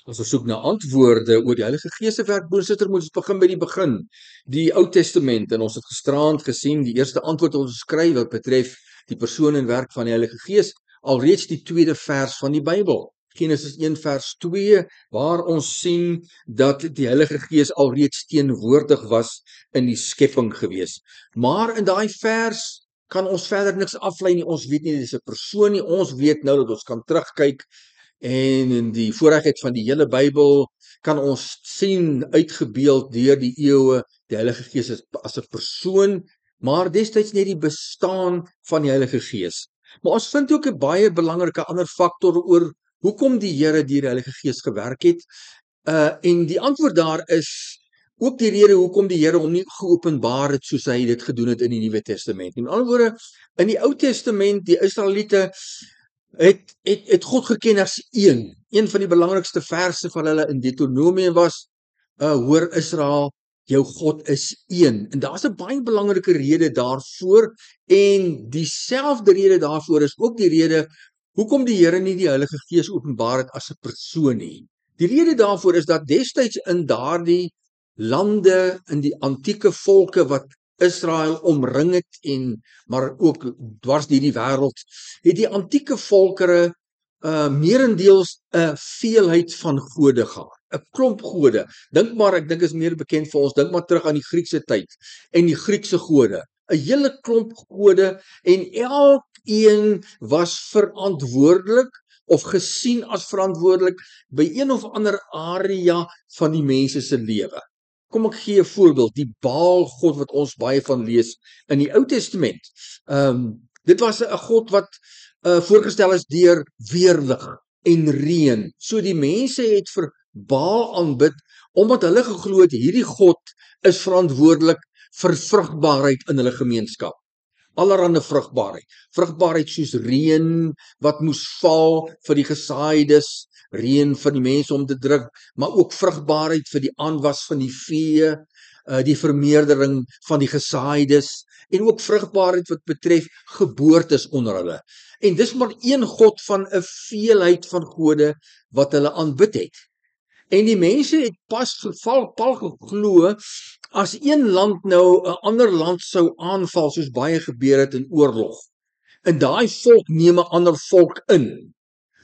As ons soek na antwoorde oor die Heilige Gees se werk, broersuster, moet ons begin by die begin. Die Ou Testament, en ons het gisteraand gesien, die eerste antwoord wat ons kry wat betref die persoon en werk van die Heilige Gees, alreeds die tweede vers van die Bybel. Genesis 1 vers 2, waar ons sien dat die Heilige Gees alreeds teenwoordig was in die skepping gewees. Maar in daai vers kan ons verder niks aflei nie, ons weet nie dis 'n persoon nie, ons weet nou dat ons kan terugkyk en in die voorregheid van die hele Bybel kan ons sien uitgebeeld deur die eeue die Heilige Gees as 'n persoon, maar destyds net die bestaan van die Heilige Gees. Maar ons vind ook 'n baie belangrike ander faktor oor hoekom die Here deur die Heilige Gees gewerk het. En die antwoord daar is ook die rede hoekom die Here hom nie geopenbaar het soos hy dit gedoen het in die Nuwe Testament. In ander woorde, in die Ou Testament, die Israeliete het God geken as een. Een van die belangrikste verse van hulle in Deuteronomium was, hoor Israel, jou God is een. En daar's 'n baie belangrike rede daarvoor, en dieselfde rede daarvoor is ook die rede hoekom die Here nie die Heilige Gees openbaar het as 'n persoon nie. Die rede daarvoor is dat destyds in daardie lande, in die antieke volke wat Israel omring het maar ook dwars deur die wêreld, het die antieke volkere meerendeels 'n veelheid van gode gehad, 'n klomp gode. Ek dink is meer bekend vir ons, dink maar terug aan die Griekse tyd en die Griekse gode. 'n Hele klomp gode, en elkeen was verantwoordelik of gesien as verantwoordelik by een of ander area van die mense se lewe. Kom ek gee 'n voorbeeld, die Baal God wat ons baie van lees in die Ou Testament. Dit was 'n God wat voorgestel is deur weerlig en reën. So die mense het vir Baal aanbid omdat hulle geglo het hierdie God is verantwoordelik vir vrugbaarheid in hulle gemeenskap. Allerhande vrugbaarheid soos reën wat moes val vir die gesaaides, reën vir die mense om te drink, maar ook vrugbaarheid vir die aanwas van die vee, die vermeerdering van die gesaaides, en ook vrugbaarheid wat betref geboortes onder hulle. En dis maar een God van 'n veelheid van gode wat hulle aanbid het. En die mense het pal geglo, as een land nou 'n ander land sou aanval, soos baie gebeur het in oorlog, en daai volk neem 'n ander volk in,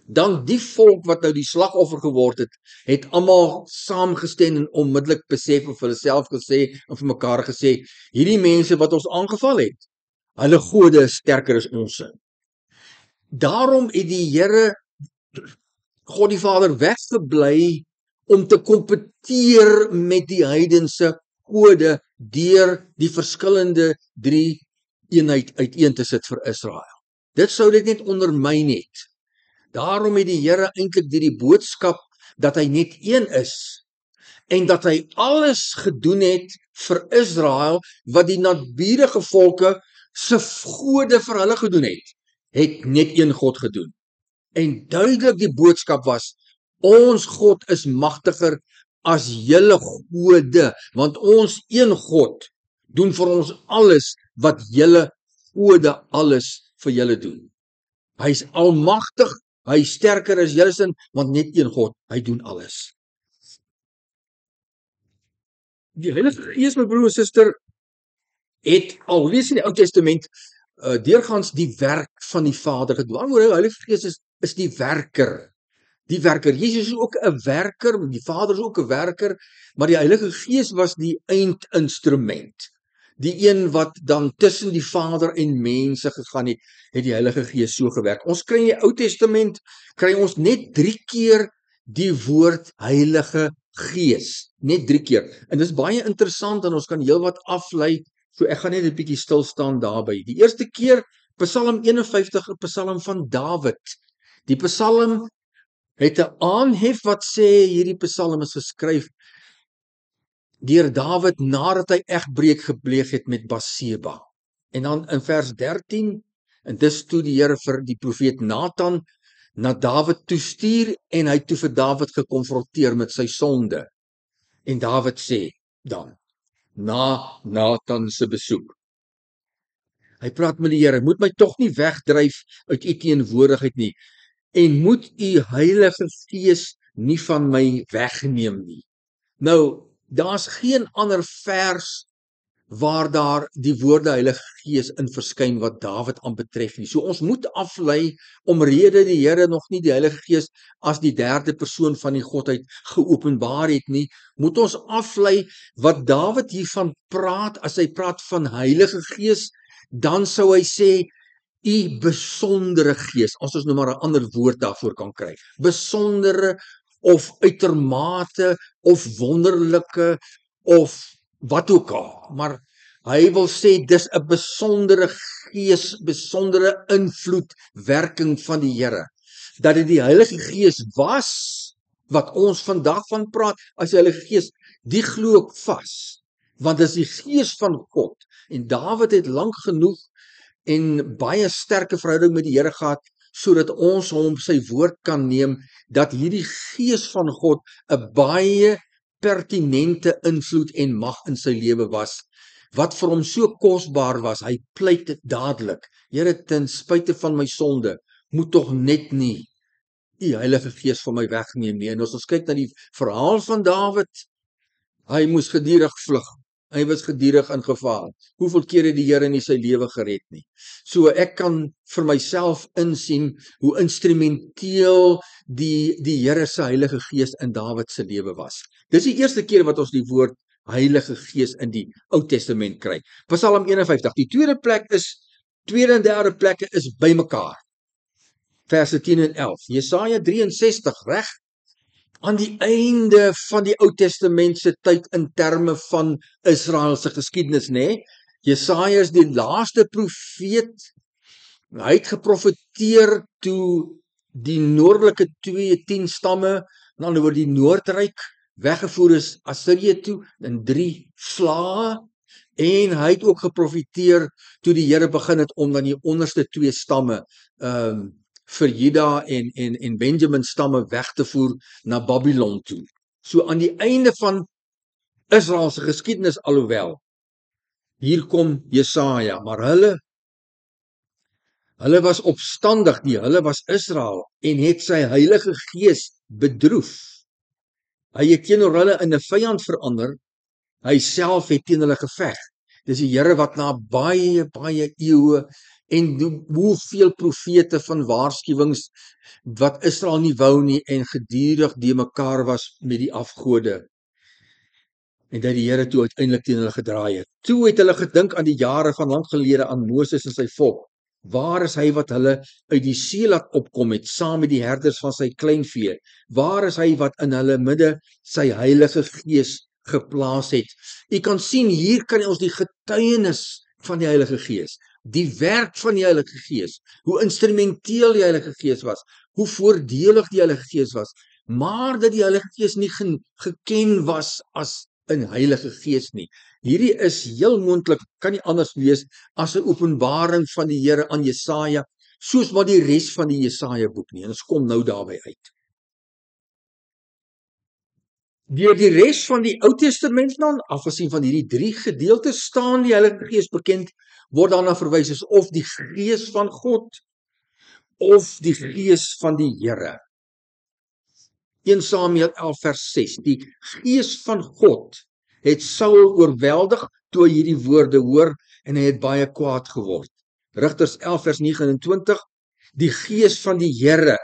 dan die volk wat nou die slagoffer geword het almal saamgestem en onmiddellik besef of hulle self gesê en vir mekaar gesê, hierdie mense wat ons aangeval het, hulle gode is sterker as ons. Daarom het die Here, God die Vader, weggebly om te kompeteer met die heidense gode deur die verskillende drie eenheid uiteen te sit vir Israel. Dit sou dit net ondermyn het. Daarom het die Here eintlik deur die boodskap dat hy net een is en dat hy alles gedoen het vir Israel wat die naburige volke se gode vir hulle gedoen het net een God gedoen. En duidelik die boodskap was, ons God is magtiger as julle gode, want ons een God doen vir ons alles wat julle gode alles vir julle doen. Hy is almagtig, hy is sterker as julle sin, want net een God, hy doen alles. Die Heilige Gees, my broer en suster, het alreeds in die Ou Testament deurgaans die werk van die Vader gedoen. Die Heilige Gees is die werker. Die werker. Jesus is ook 'n werker, die Vader is ook 'n werker, maar die Heilige Gees was die eindinstrument. Die een wat dan tussen die Vader en mense gegaan het die Heilige Gees so gewerk. Ons kry in die Ou Testament, kry ons net 3 keer die woord Heilige Gees. Net 3 keer. En dis baie interessant en ons kan heelwat aflei, so ek gaan net 'n bietjie stil staan daarby. Die eerste keer, Psalm 51, 'n Psalm van Dawid. Die Psalm het 'n aanhef wat sê hierdie Psalm is geskryf deur Dawid nadat hy egbreek gepleeg het met Batseba. En dan in vers 13, en dis toe die Here vir die profeet Nathan na Dawid toestuur en hy toe vir Dawid gekonfronteer met sy sonde. En Dawid sê dan, na Nathan se besoek, hy praat met die Here, moet my tog nie wegdryf uit u teenwoordigheid nie, en moet u Heilige Gees nie van my wegneem nie. Nou, daar's geen ander vers waar daar die woorde Heilige Gees in verskyn wat Dawid aanbetref nie. So ons moet aflei, omrede die Here nog nie die Heilige Gees as die derde persoon van die Godheid geopenbaar het nie, moet ons aflei wat Dawid hiervan praat. As hy praat van Heilige Gees, dan sou hy sê, u besondere Gees, as ons nou maar 'n ander woord daarvoor kan kry. Besondere of uitermate of wonderlike of wat ook al, maar hy wil sê dis 'n besondere Gees, besondere invloedwerking van die Here. Dat dit die Heilige Gees was wat ons vandag van praat as die Heilige Gees, die glo ek vas, want dis die Gees van God. En Dawid het lank genoeg en baie sterke verhouding met die Here gehad, sodat ons hom sy woord kan neem, dat hierdie Gees van God 'n baie pertinente invloed en mag in sy lewe was, wat vir hom so kosbaar was. Hy pleit dit dadelik, Here, ten spyte van my sonde, moet tog net nie u Heilige Gees van my wegneem nie. En as ons kyk na die verhaal van Dawid, hy moes gedurig vlug. Hy was gedurig in gevaar. Hoeveel keer het die Here nie sy lewe gered nie? So ek kan vir myself insien hoe instrumenteel die Here se Heilige Gees in Dawid se lewe was. Dis die eerste keer wat ons die woord Heilige Gees in die Ou Testament kry. Psalm 51. Die tweede en derde plekke is bymekaar. Verse 10 en 11. Jesaja 63, reg aan die einde van die Ou Testamentse tyd in terme van Israel se geskiedenis, nê? Jesaja is die laaste profeet. Hy het geprofeteer toe die noordelike 10 stamme, aan die ander woord die Noordryk, weggevoer is Assirië toe in 3 slae, en hy het ook geprofeteer toe die Here begin het om dan die onderste 2 stamme vir Juda en Benjamin stamme weg te voer na Babylon toe. So aan die einde van Israel se geskiedenis, alhoewel, hier kom Jesaja, maar hulle was opstandig, hulle was Israel, en het sy Heilige Gees bedroef. Hy het teenoor hulle in 'n vyand verander, hy self het teen hulle geveg. Dis die Here wat na baie eeue en hoeveel profete van waarskuwings wat Israel nie wou nie en gedurig die mekaar was met die afgode. En dat die Here toe uiteindelik teen hulle gedraai het. Toe het hulle gedink aan die jare van lank gelede aan Moses en sy volk. Waar is hy wat hulle uit die see laat opkom het, saam met die herders van sy kleinvee? Waar is hy wat in hulle midde sy Heilige Gees geplaas het? U kan sien, hier kan ons die getuienis van die Heilige Gees, die werk van die Heilige Gees, hoe instrumenteel die Heilige Gees was, hoe voordelig die Heilige Gees was, maar dat die Heilige Gees nie geken was as 'n Heilige Gees nie. Hierdie is heel moontlik, kan nie anders wees as 'n openbaring van die Here aan Jesaja, soos wat die res van die Jesaja boek nie. En ons kom nou daarby uit. Deur die res van die Ou Testament dan, afgesien van hierdie 3 gedeeltes, staan die Heilige Gees bekend, word daarna verwys as of die Gees van God of die Gees van die Here. 1 Samuel 11 vers 6. Die Gees van God het Saul oorweldig toe hy hierdie woorde hoor en hy het baie kwaad geword. Rigters 11 vers 29. Die Gees van die Here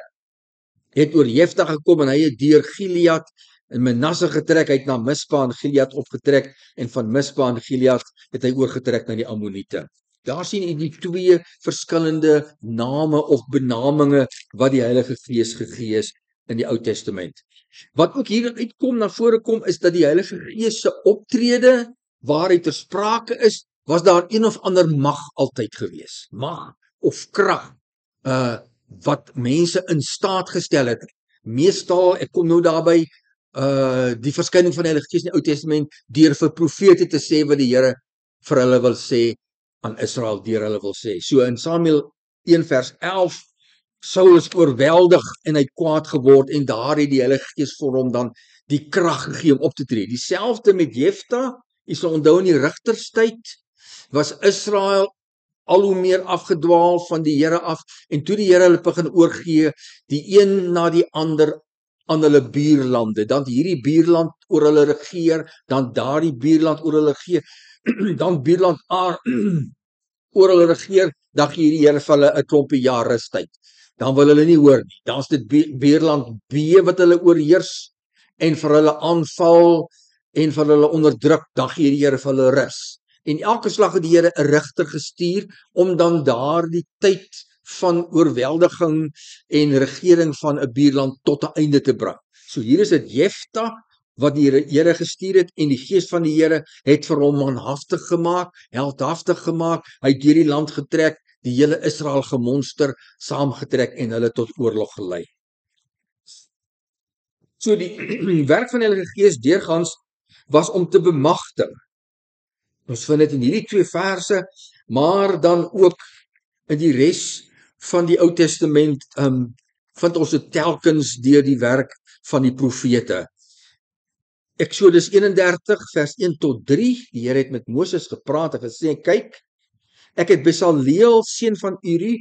het oor Jefta gekom en hy het deur Gilead en Manasse getrek, hy het na Mispa en Gilead opgetrek en van Mispa en Gilead het hy oorgetrek na die Ammoniete. Daar sien u die 2 verskillende name of benaminge wat die Heilige Gees gegee is in die Ou Testament. Wat ook hier uitkom, na vore kom, is dat die Heilige Gees se optrede, waar hy ter sprake is, was daar een of ander mag altyd gewees. Mag of krag, wat mense in staat gestel het. Meestal, ek kom nou daarby, die verskyning van die Heilige Gees in die Ou Testament, deur vir profete te sê wat die Here vir hulle wil sê, aan Israel deur hulle wil sê. So in Samuel 1 vers 11, Saul is oorweldig en hy het kwaad geword en daar het die Heilige Gees vir hom dan die krag gegee om op te tree. Dieselfde met Jefta, jy sal onthou in die rigterstyd was Israel al hoe meer afgedwaal van die Here af en toe die Here hulle begin oorgee, die een na die ander aan hulle buurlande, dan hierdie buurland oor hulle regeer, dan daardie buurland oor hulle regeer, dan buurland A oor hulle regeer, dan gee die Here vir hulle 'n klompie jaar rustyd. Dan wil hulle nie hoor nie. Dan is dit buurland B wat hulle oorheers en vir hulle aanval en vir hulle onderdruk, dan gee die Here vir hulle rus. En elke slag het die Here 'n rigter gestuur om dan daardie tyd van oorweldiging en regering van 'n buurland tot 'n einde te bring. So hier is dit Jefta wat die Here gestuur het en die gees van die Here het vir hom manhaftig gemaak, heldhaftig gemaak. Hy het deur die land getrek, die hele Israel gemonster saamgetrek en hulle tot oorlog gelei. So die werk van die Heilige Gees deurgaans was om te bemagtig. Ons vind dit in hierdie 2 verse, maar dan ook in die res van die Ou Testament vind ons dit telkens deur die werk van die profete. Eksodus 31 vers 1 tot 3, die Here het met Moses gepraat en gesê, kyk, ek het Besaleel, seun van Uri,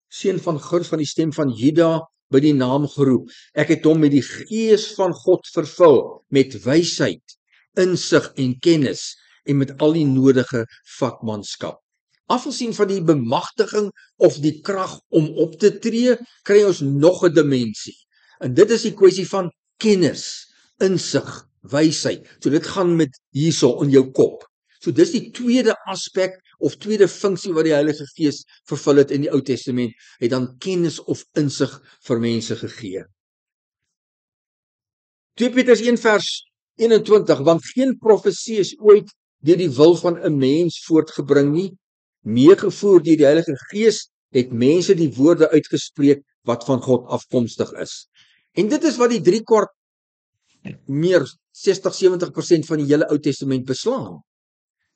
seun van Gur van die stem van Juda, by die naam geroep. Ek het hom met die gees van God vervul, met wysheid, insig en kennis, en met al die nodige vakmanskap. Afgesien van die bemagtiging of die krag om op te tree, kry ons nog 'n dimensie. En dit is die kwessie van kennis, insig, wysheid. So dit gaan met hierso in jou kop. So dis die tweede aspek of tweede funksie wat die Heilige Gees vervul het in die Ou Testament, het dan kennis of insig vir mense gegee. 2 Petrus 1 vers 21, want geen profesie is ooit deur die wil van 'n mens voortgebring nie, meegevoer deur die Heilige Gees het mense die woorde uitgespreek wat van God afkomstig is. En dit is wat die 3/4 meer 60-70% van die hele Ou Testament beslaan.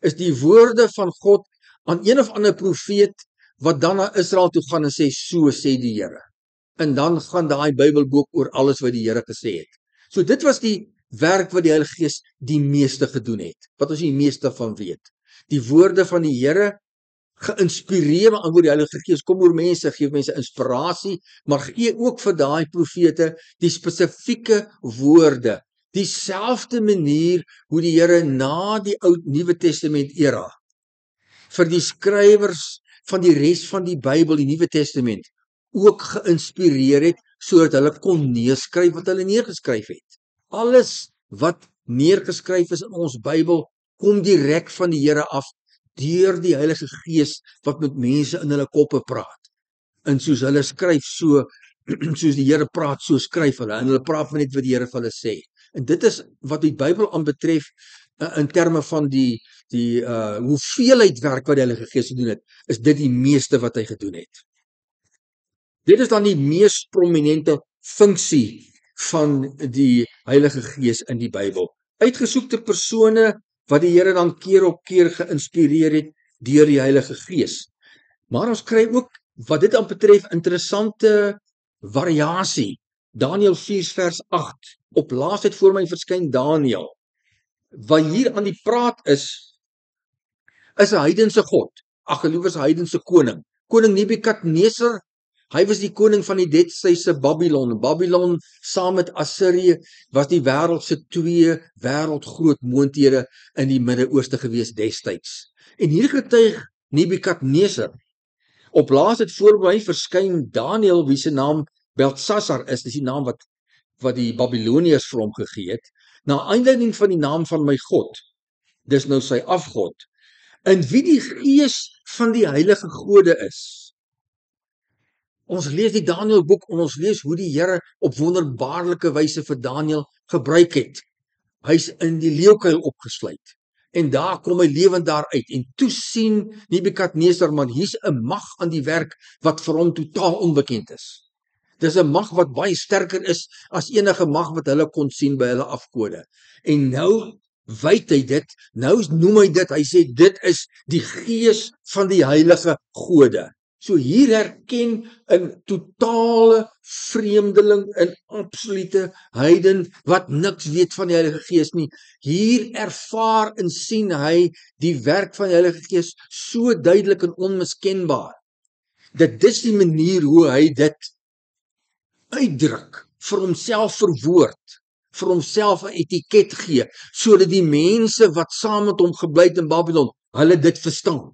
Is die woorde van God aan een of ander profeet wat dan na Israel toe gaan en sê, so sê die Here. En dan gaan daai Bybelboek oor alles wat die Here gesê het. So dit was die werk wat die Heilige Gees die meeste gedoen het, wat ons die meeste van weet. Die woorde van die Here, geïnspireer aan die Heilige Gees, kom oor mense, gee mense inspirasie, maar gee ook vir daai profete die spesifieke woorde, dieselfde manier hoe die Here na die Nuwe Testament era vir die skrywers van die res van die Bybel, die Nuwe Testament, ook geïnspireer het, sodat hulle kon neerskryf wat hulle neergeskryf het. Alles wat neergeskryf is in ons Bybel, kom direk van die Here af, deur die Heilige Gees, wat met mense in hulle koppe praat. En soos hulle skryf, so, soos die Here praat, so skryf hulle, en hulle praat net wat die Here vir hulle sê. En dit is wat die Bybel aanbetref, in terme van die hoeveelheid werk wat die Heilige Gees gedoen het, is dit die meeste wat hy gedoen het. Dit is dan die mees prominente funksie van die Heilige Gees in die Bybel. Uitgesoekte persone wat die Here dan keer op keer geïnspireer het deur die Heilige Gees. Maar ons kry ook, wat dit aan betref, interessante variasie. Daniël 4 vers 8, op laasheid voor my verskyn Daniël. Wat hier aan die praat is 'n heidense god, liewer 'n heidense koning. Koning Nebukadneser, hy was die koning van die Destyse Babylon. Babylon saam met Assirië was die wêreld se 2 wêreldgroot moondhede in die Midde-Ooste gewees destyds. En hier getuig Nebukadneser. Op laasheid voor my verskyn Daniël, wie se naam Beltsassar is, dis die naam wat die Babiloniërs vir hom gegee het, na aanleiding van die naam van my God, dis nou sy afgod, in wie die gees van die heilige gode is. Ons lees die Daniël boek en ons lees hoe die Here op wonderbaarlike wyse vir Daniël gebruik het. Hy's in die leeukuil opgesluit en daar kom hy lewend daaruit en toe sien Nebukadneser, man, hier's 'n mag aan die werk wat vir hom totaal onbekend is. Dis 'n mag wat baie sterker is as enige mag wat hulle kon sien by hulle afgode. En nou wyd hy dit, nou noem hy dit, hy sê dit is die gees van die heilige gode. So hier herken 'n totale vreemdeling, 'n absolute heiden wat niks weet van die Heilige Gees nie. Hier ervaar en sien hy die werk van die Heilige Gees so duidelik en onmiskenbaar. Dit is die manier hoe hy dit uitdruk vir homself verwoord, vir homself 'n etiket gee, sodat die mense wat saam met hom gebly het in Babylon, hulle dit verstaan.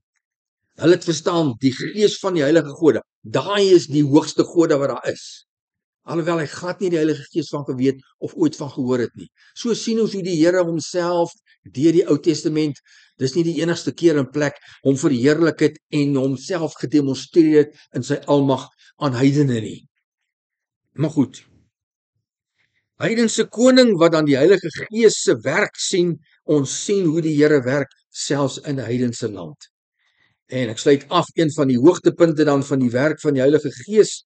Hulle het verstaan, die gees van die heilige gode, daai is die hoogste gode wat daar is. Alhoewel hy glad nie die Heilige Gees van geweet of ooit van gehoor het nie. So sien ons hoe die Here homself deur die Ou Testament, dis nie die enigste keer en plek, hom verheerlik het en homself gedemonstreer het in sy almag aan heidene nie. Maar goed, heidense koning wat dan die Heilige Gees se werk sien, ons sien hoe die Here werk selfs in 'n heidense land. En ek sluit af, een van die hoogtepunte dan van die werk van die Heilige Gees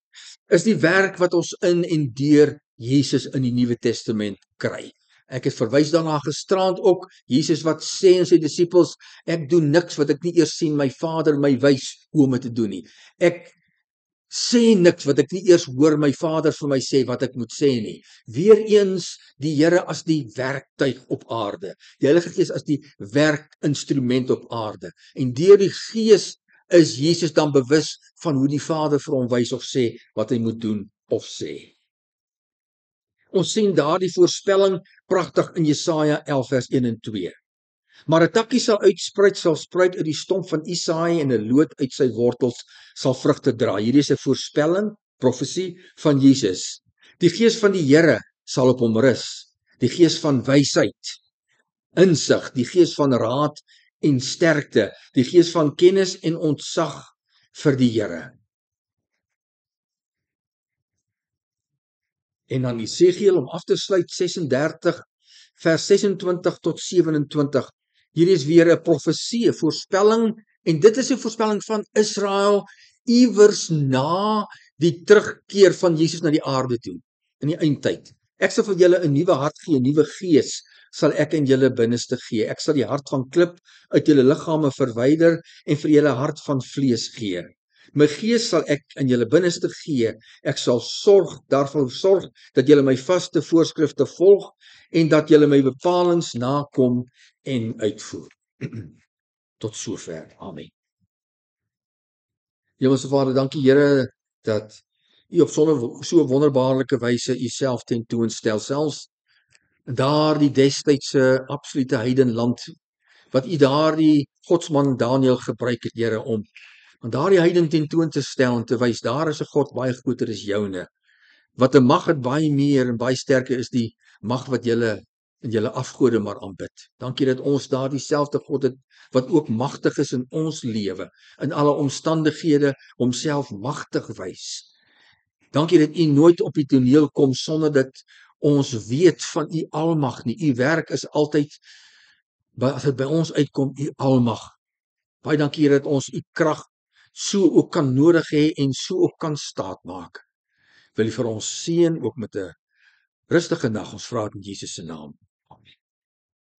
is die werk wat ons in en deur Jesus in die Nuwe Testament kry. Ek het verwys daarna gisterand ook, Jesus wat sê aan sy disippels, ek doen niks wat ek nie eers sien my Vader my wys hoe om dit te doen nie. Ek sê niks wat ek nie eers hoor my Vader vir my sê wat ek moet sê nie. Weereens die Here as die werktuig op aarde, die Heilige Gees as die werkinstrument op aarde. En deur die Gees is Jesus dan bewus van hoe die Vader vir hom wys of sê wat hy moet doen of sê. Ons sien daardie voorspelling pragtig in Jesaja 11 vers 1 en 2. Maar 'n takkie sal spruit uit die stomp van Isaai en 'n loot uit sy wortels sal vrugte dra. Hierdie is 'n voorspelling, profesie van Jesus. Die Gees van die Here sal op hom rus. Die Gees van wysheid, insig, die Gees van raad en sterkte, die Gees van kennis en ontzag vir die Here. En dan Esegiel om af te sluit 36 vers 26 tot 27. Hier is weer 'n profesie, 'n voorspelling, en dit is 'n voorspelling van Israel iewers na die terugkeer van Jesus na die aarde toe in die eindtyd. Ek sal vir julle 'n nuwe hart gee, 'n nuwe gees sal ek in julle binneste gee. Ek sal die hart van klip uit julle liggame verwyder en vir julle hart van vlees gee. My gees sal ek in julle binneste gee. Ek sal daarvoor sorg dat julle my vaste voorskrifte volg en dat julle my bepalings nakom en uitvoer. Tot sover. Amen. Hemelse Vader, dankie Here dat U op so wonderbaarlike wyse U self tentoonstel, selfs daardie destydse absolute heidenland wat U daardie godsman Daniël gebruik het, Here, om daardie heiden tentoon te stel en te wys, daar is 'n God baie groter as joune, wat 'n mag het baie meer en baie sterker is die mag wat julle en julle afgode maar aanbid. Dankie dat ons daardie selfde God het wat ook magtig is in ons lewe, in alle omstandighede homself magtig wys. Dankie dat U nooit op die toneel kom sonder dat ons weet van U almag nie. U werk is altyd, as dit by ons uitkom, U almag. Baie dankie Here dat ons U krag so ook kan nodig hê en so ook kan staat maak. Wil U vir ons seën ook met 'n rustige nag. Ons vra dit in Jesus se naam.